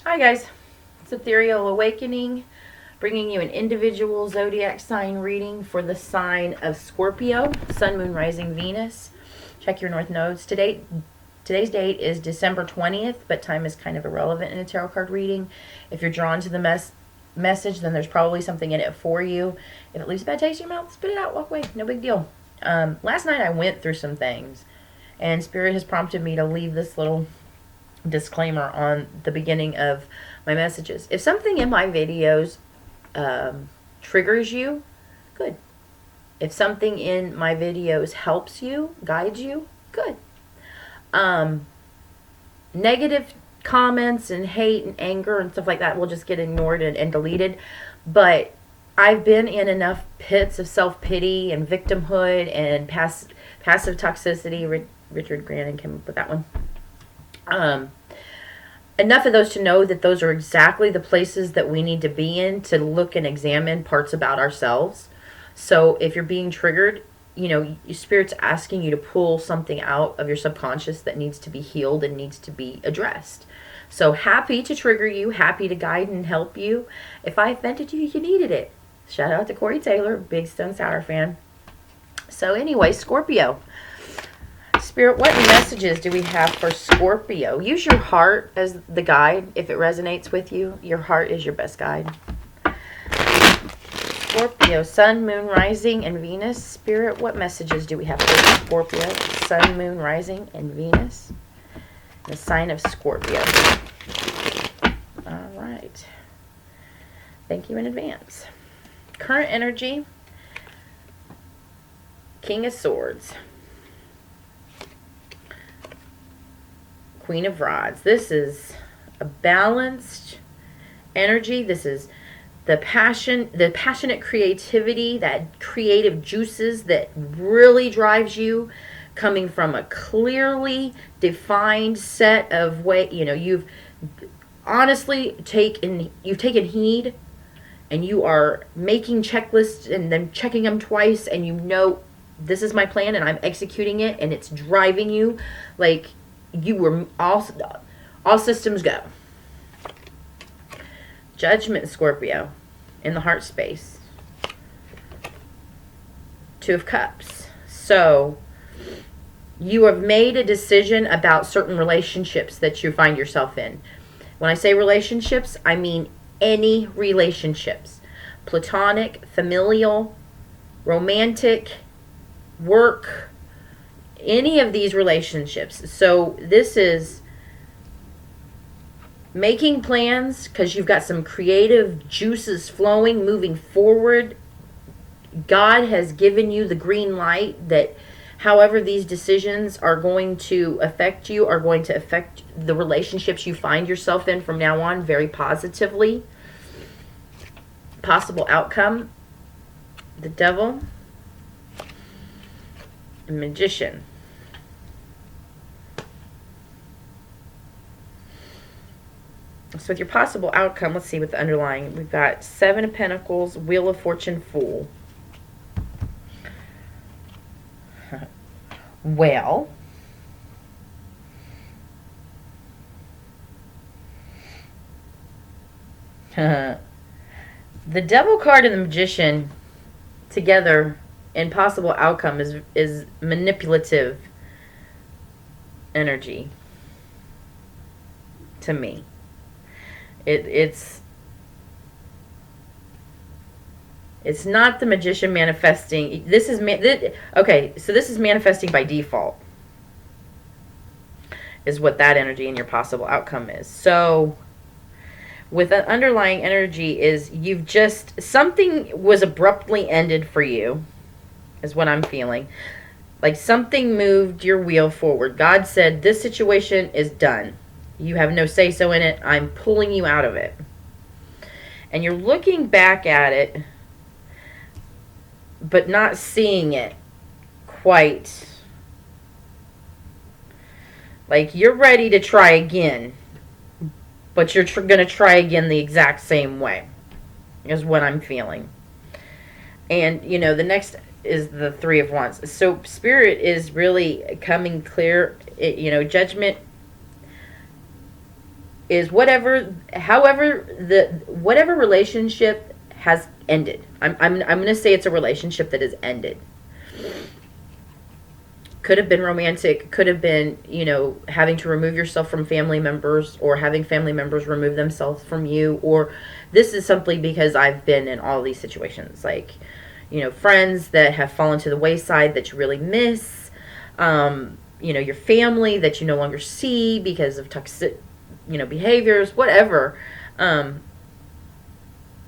Hi guys, it's Ethereal Awakening, bringing you an individual zodiac sign reading for the sign of Scorpio, Sun, Moon, Rising, Venus. Check your north nodes. Today's date is December 20th, but time is kind of irrelevant in a tarot card reading. If you're drawn to the message, then there's probably something in it for you. If it leaves a bad taste in your mouth, spit it out, walk away, no big deal. Last night I went through some things, and Spirit has prompted me to leave this little disclaimer on the beginning of my messages. If something in my videos triggers you, good. If something in my videos helps you, guides you, good. Negative comments and hate and anger and stuff like that will just get ignored and deleted. But I've been in enough pits of self-pity and victimhood and passive toxicity. Richard Grannon came up with that one. Enough of those to know that those are exactly the places that we need to be in to look and examine parts about ourselves. So if you're being triggered, you know, Spirit's asking you to pull something out of your subconscious that needs to be healed and needs to be addressed. So happy to trigger you, happy to guide and help you. If I offended you, you needed it. Shout out to Corey Taylor, big Stone Sour fan. So anyway, Scorpio. Spirit, what messages do we have for Scorpio? Use your heart as the guide if it resonates with you. Your heart is your best guide. Scorpio, Sun, Moon, Rising, and Venus. Spirit, what messages do we have for Scorpio? Sun, Moon, Rising, and Venus. The sign of Scorpio. All right. Thank you in advance. Current energy. King of Swords. Queen of Rods. This is a balanced energy. This is the passionate creativity, that creative juices that really drives you, coming from a clearly defined set of you've honestly taken heed, and you are making checklists and then checking them twice, and you know this is my plan and I'm executing it, and it's driving you like you were all systems go. Judgment, Scorpio, in the heart space. Two of Cups. So you have made a decision about certain relationships that you find yourself in. When I say relationships, I mean any relationships. Platonic, familial, romantic, work, any of these relationships. So this is making plans because you've got some creative juices flowing, moving forward. God has given you the green light that however these decisions are going to affect you are going to affect the relationships you find yourself in from now on very positively. Possible outcome, the Devil, a Magician. So with your possible outcome, let's see what the underlying. We've got Seven of Pentacles, Wheel of Fortune, Fool. Well, the Devil card and the Magician together in possible outcome is manipulative energy to me. It's not the Magician manifesting. This is okay. So this is manifesting by default, is what that energy in your possible outcome is. So with an underlying energy is you've just, something was abruptly ended for you, is what I'm feeling. Like something moved your wheel forward. God said, this situation is done. You have no say-so in it. I'm pulling you out of it. And you're looking back at it, but not seeing it quite. Like you're ready to try again, but you're going to try again the exact same way, is what I'm feeling. And, you know, the next is the Three of Wands. So Spirit is really coming clear. You know, Judgment is whatever relationship has ended. I'm going to say it's a relationship that has ended. Could have been romantic, could have been, having to remove yourself from family members, or having family members remove themselves from you, or this is simply because I've been in all these situations, like, friends that have fallen to the wayside that you really miss, your family that you no longer see because of toxic, behaviors, whatever.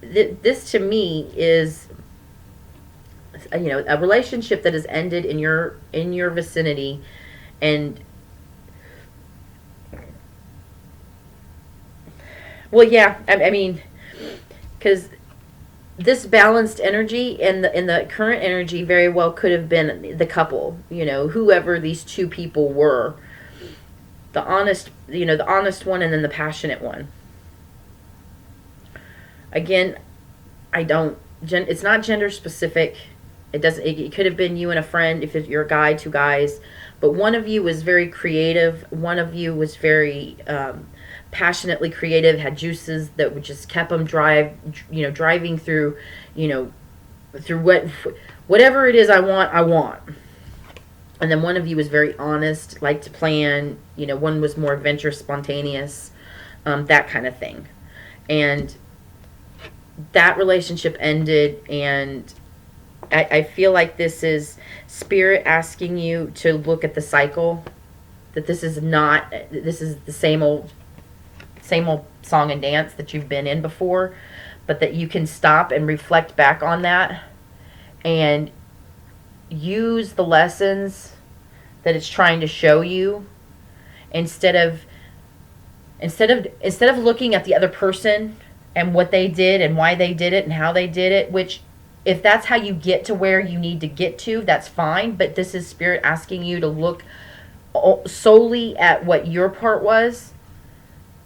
This to me is, a relationship that has ended in your vicinity. And well, yeah, I mean, because this balanced energy in the current energy very well could have been the couple, whoever these two people were, the honest one, and then the passionate one. Again, it's not gender specific. It could have been you and a friend if you're a guy, two guys, but one of you was very creative. One of you was very passionately creative, had juices that would just kept them driving through, through whatever it is I want. And then one of you was very honest, liked to plan. One was more adventurous, spontaneous, that kind of thing. And that relationship ended, and I feel like this is spirit asking you to look at the cycle, that this is the same old song and dance that you've been in before, but that you can stop and reflect back on that and use the lessons that it's trying to show you, instead of looking at the other person and what they did and why they did it and how they did it, which, if that's how you get to where you need to get to, that's fine. But this is spirit asking you to look solely at what your part was.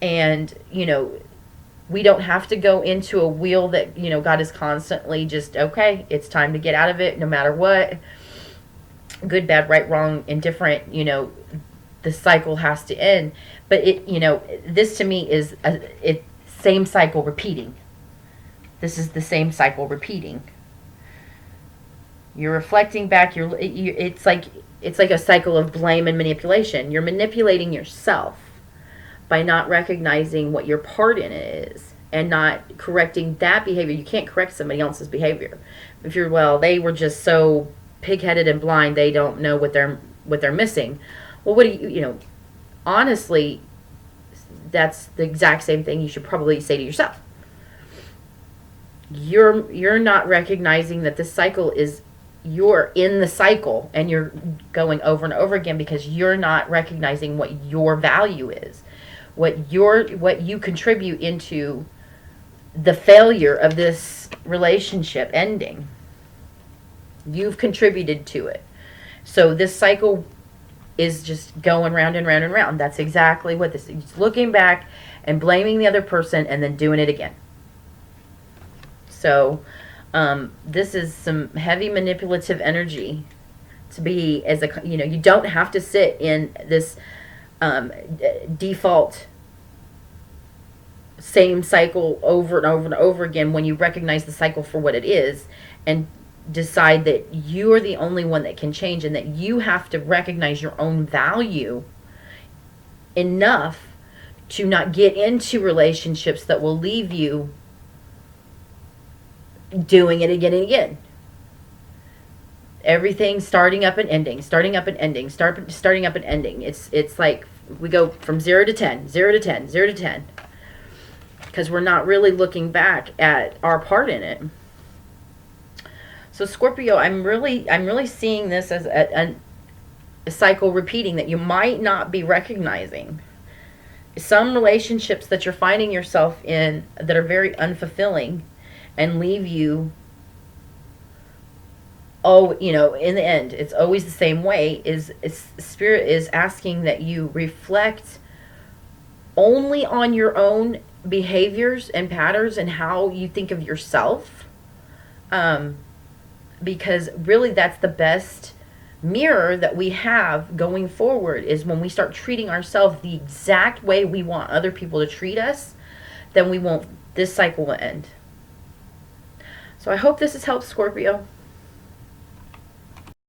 And, we don't have to go into a wheel that, God is constantly just, okay, it's time to get out of it no matter what. Good, bad, right, wrong, indifferent, the cycle has to end. But this to me is same cycle repeating. This is the same cycle repeating. You're reflecting back. It's like a cycle of blame and manipulation. You're manipulating yourself by not recognizing what your part in it is and not correcting that behavior. You can't correct somebody else's behavior. If they were just so pig-headed and blind, they don't know what they're missing. Well, what do you honestly, that's the exact same thing you should probably say to yourself. You're not recognizing that this cycle is, you're in the cycle and you're going over and over again because you're not recognizing what your value is, what you contribute into the failure of this relationship ending. You've contributed to it. So this cycle is just going round and round and round. That's exactly what this is. Looking back and blaming the other person and then doing it again. So this is some heavy manipulative energy to be you don't have to sit in this default same cycle over and over and over again when you recognize the cycle for what it is and decide that you are the only one that can change, and that you have to recognize your own value enough to not get into relationships that will leave you doing it again and again. Everything starting up and ending, starting up and ending, starting up and ending. It's like we go from 0 to 10, 0 to 10, 0 to 10. Because we're not really looking back at our part in it. So Scorpio, I'm really seeing this as a cycle repeating that you might not be recognizing. Some relationships that you're finding yourself in that are very unfulfilling and leave you, in the end, it's always the same way, is Spirit is asking that you reflect only on your own behaviors and patterns and how you think of yourself. Because really that's the best mirror that we have going forward is when we start treating ourselves the exact way we want other people to treat us, then this cycle will end. So I hope this has helped, Scorpio.